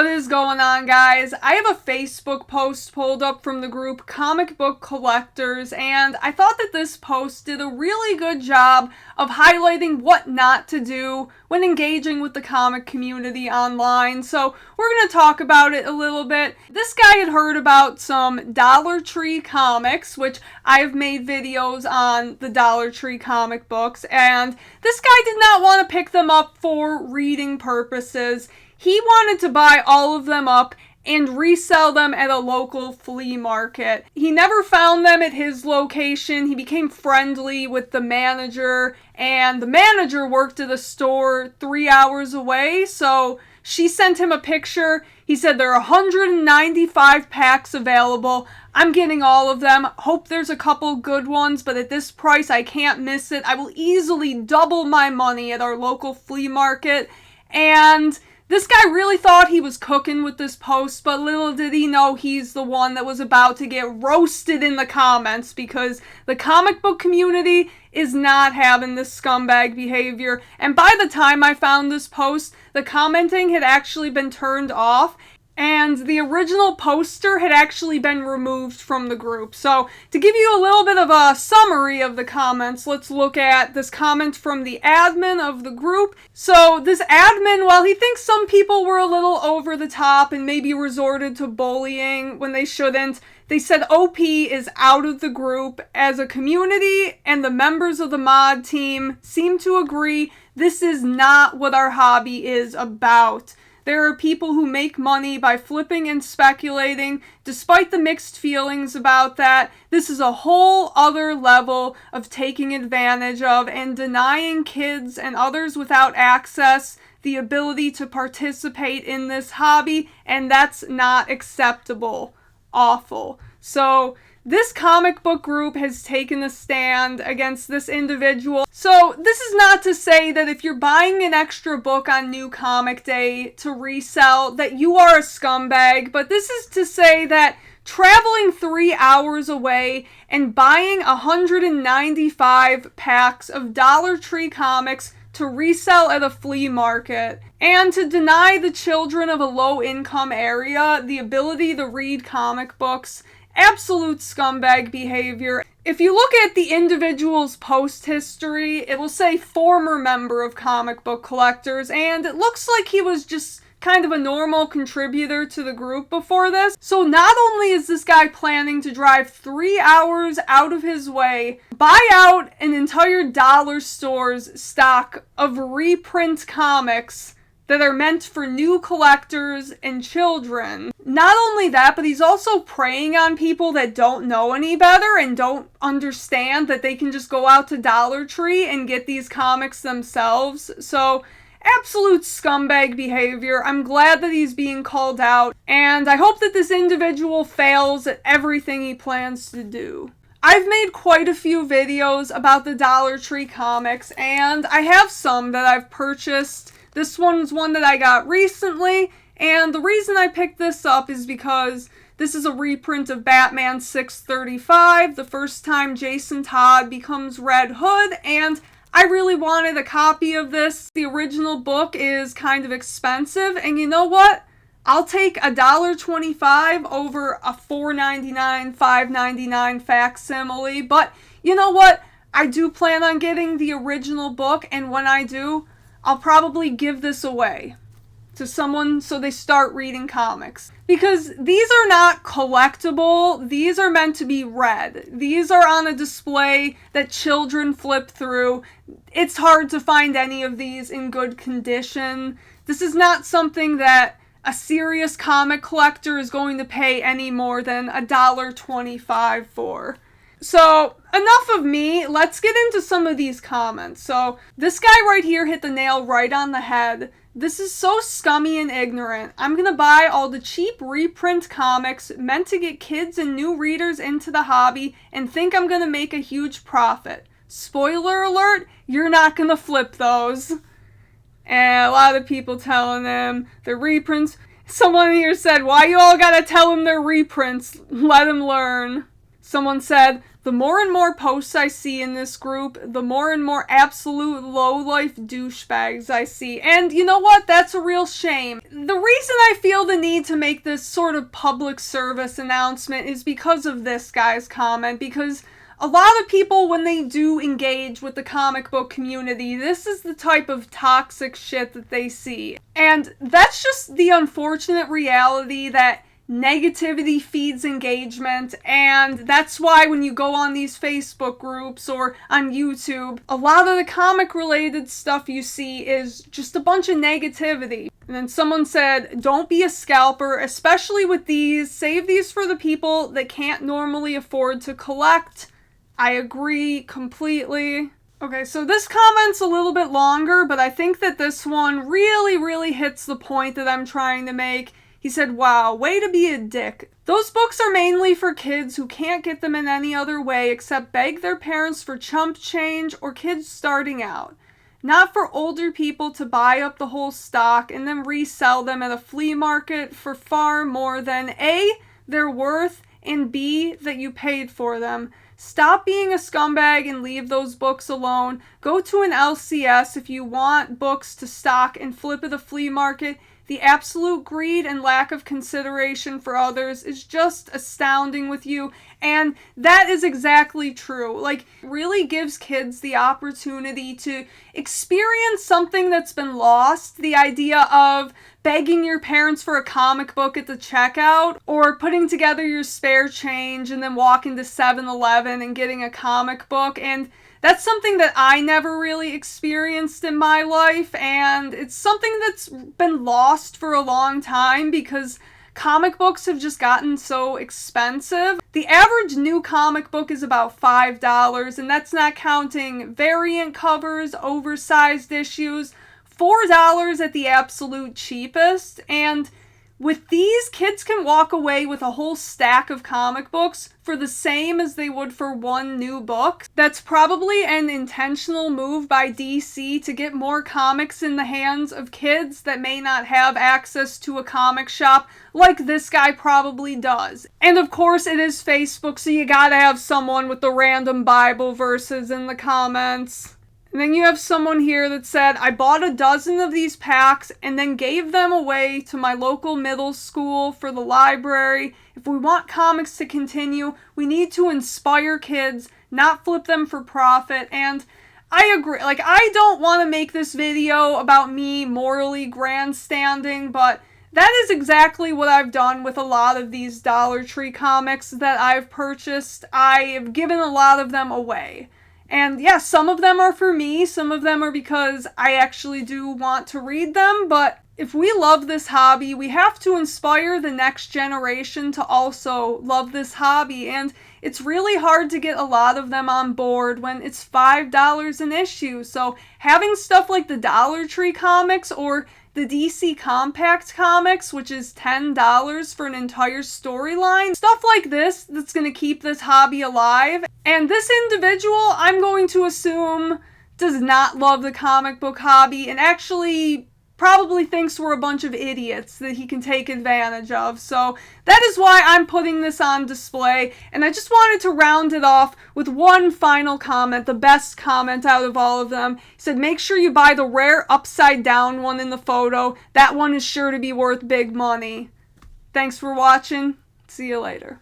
What is going on, guys? I have a Facebook post pulled up from the group Comic Book Collectors, and I thought that this post did a really good job of highlighting what not to do when engaging with the comic community online. So we're going to talk about it a little bit. This guy had heard about some Dollar Tree comics, which I've made videos on the Dollar Tree comic books, and this guy did not want to pick them up for reading purposes. He wanted to buy all of them up and resell them at a local flea market. He never found them at his location. He became friendly with the manager, and the manager worked at a store 3 hours away, so she sent him a picture. He said there are 195 packs available. I'm getting all of them. Hope there's a couple good ones, but at this price I can't miss it. I will easily double my money at our local flea market. And this guy really thought he was cooking with this post, but little did he know he's the one that was about to get roasted in the comments, because the comic book community is not having this scumbag behavior. And by the time I found this post, the commenting had actually been turned off, and the original poster had actually been removed from the group. So to give you a little bit of a summary of the comments, let's look at this comment from the admin of the group. So this admin, while he thinks some people were a little over the top and maybe resorted to bullying when they shouldn't, they said OP is out of the group. As a community and the members of the mod team seem to agree, this is not what our hobby is about. There are people who make money by flipping and speculating. Despite the mixed feelings about that, this is a whole other level of taking advantage of and denying kids and others without access the ability to participate in this hobby, and that's not acceptable. Awful. So this comic book group has taken a stand against this individual. So this is not to say that if you're buying an extra book on New Comic Day to resell that you are a scumbag, but this is to say that traveling 3 hours away and buying 195 packs of Dollar Tree comics to resell at a flea market, and to deny the children of a low-income area the ability to read comic books, absolute scumbag behavior. If you look at the individual's post history, it will say former member of Comic Book Collectors, and it looks like he was just kind of a normal contributor to the group before this. So not only is this guy planning to drive 3 hours out of his way, buy out an entire dollar store's stock of reprint comics that are meant for new collectors and children. Not only that, but he's also preying on people that don't know any better and don't understand that they can just go out to Dollar Tree and get these comics themselves. So absolute scumbag behavior. I'm glad that he's being called out, and I hope that this individual fails at everything he plans to do. I've made quite a few videos about the Dollar Tree comics, and I have some that I've purchased. This one's one that I got recently, and the reason I picked this up is because this is a reprint of Batman 635, the first time Jason Todd becomes Red Hood, and I really wanted a copy of this. The original book is kind of expensive, and you know what? I'll take $1.25 over a $4.99, $5.99 facsimile, but you know what? I do plan on getting the original book, and when I do, I'll probably give this away to someone so they start reading comics. Because these are not collectible, these are meant to be read. These are on a display that children flip through. It's hard to find any of these in good condition. This is not something that a serious comic collector is going to pay any more than $1.25 for. So, enough of me, let's get into some of these comments. So, this guy right here hit the nail right on the head. This is so scummy and ignorant. I'm gonna buy all the cheap reprint comics meant to get kids and new readers into the hobby and think I'm gonna make a huge profit. Spoiler alert, you're not gonna flip those. And a lot of people telling them they're reprints. Someone here said, why you all gotta tell them they're reprints? Let them learn. Someone said, the more and more posts I see in this group, the more and more absolute low-life douchebags I see. And you know what? That's a real shame. The reason I feel the need to make this sort of public service announcement is because of this guy's comment, because a lot of people, when they do engage with the comic book community, this is the type of toxic shit that they see. And that's just the unfortunate reality that negativity feeds engagement, and that's why when you go on these Facebook groups or on YouTube, a lot of the comic related stuff you see is just a bunch of negativity. And then someone said, don't be a scalper, especially with these. Save these for the people that can't normally afford to collect. I agree completely. Okay, so this comment's a little bit longer, but I think that this one really hits the point that I'm trying to make. He said, wow, way to be a dick. Those books are mainly for kids who can't get them in any other way except beg their parents for chump change or kids starting out. Not for older people to buy up the whole stock and then resell them at a flea market for far more than A, they're worth, and B, that you paid for them. Stop being a scumbag and leave those books alone. Go to an LCS if you want books to stock and flip at a flea market. The absolute greed and lack of consideration for others is just astounding with you, and that is exactly true. Like, really gives kids the opportunity to experience something that's been lost. The idea of begging your parents for a comic book at the checkout, or putting together your spare change and then walking to 7-Eleven and getting a comic book, and that's something that I never really experienced in my life, and it's something that's been lost for a long time because comic books have just gotten so expensive. The average new comic book is about $5, and that's not counting variant covers, oversized issues, $4 at the absolute cheapest, and with these, kids can walk away with a whole stack of comic books for the same as they would for one new book. That's probably an intentional move by DC to get more comics in the hands of kids that may not have access to a comic shop like this guy probably does. And of course, it is Facebook, so you gotta have someone with the random Bible verses in the comments. And then you have someone here that said, I bought a dozen of these packs and then gave them away to my local middle school for the library. If we want comics to continue, we need to inspire kids, not flip them for profit. And I agree. Like, I don't want to make this video about me morally grandstanding, but that is exactly what I've done with a lot of these Dollar Tree comics that I've purchased. I have given a lot of them away. And yeah, some of them are for me, some of them are because I actually do want to read them, but if we love this hobby, we have to inspire the next generation to also love this hobby, and it's really hard to get a lot of them on board when it's $5 an issue. So having stuff like the Dollar Tree comics or the DC Compact comics, which is $10 for an entire storyline. Stuff like this that's going to keep this hobby alive. And this individual, I'm going to assume, does not love the comic book hobby and actually probably thinks we're a bunch of idiots that he can take advantage of. So that is why I'm putting this on display. And I just wanted to round it off with one final comment, the best comment out of all of them. He said, make sure you buy the rare upside down one in the photo. That one is sure to be worth big money. Thanks for watching. See you later.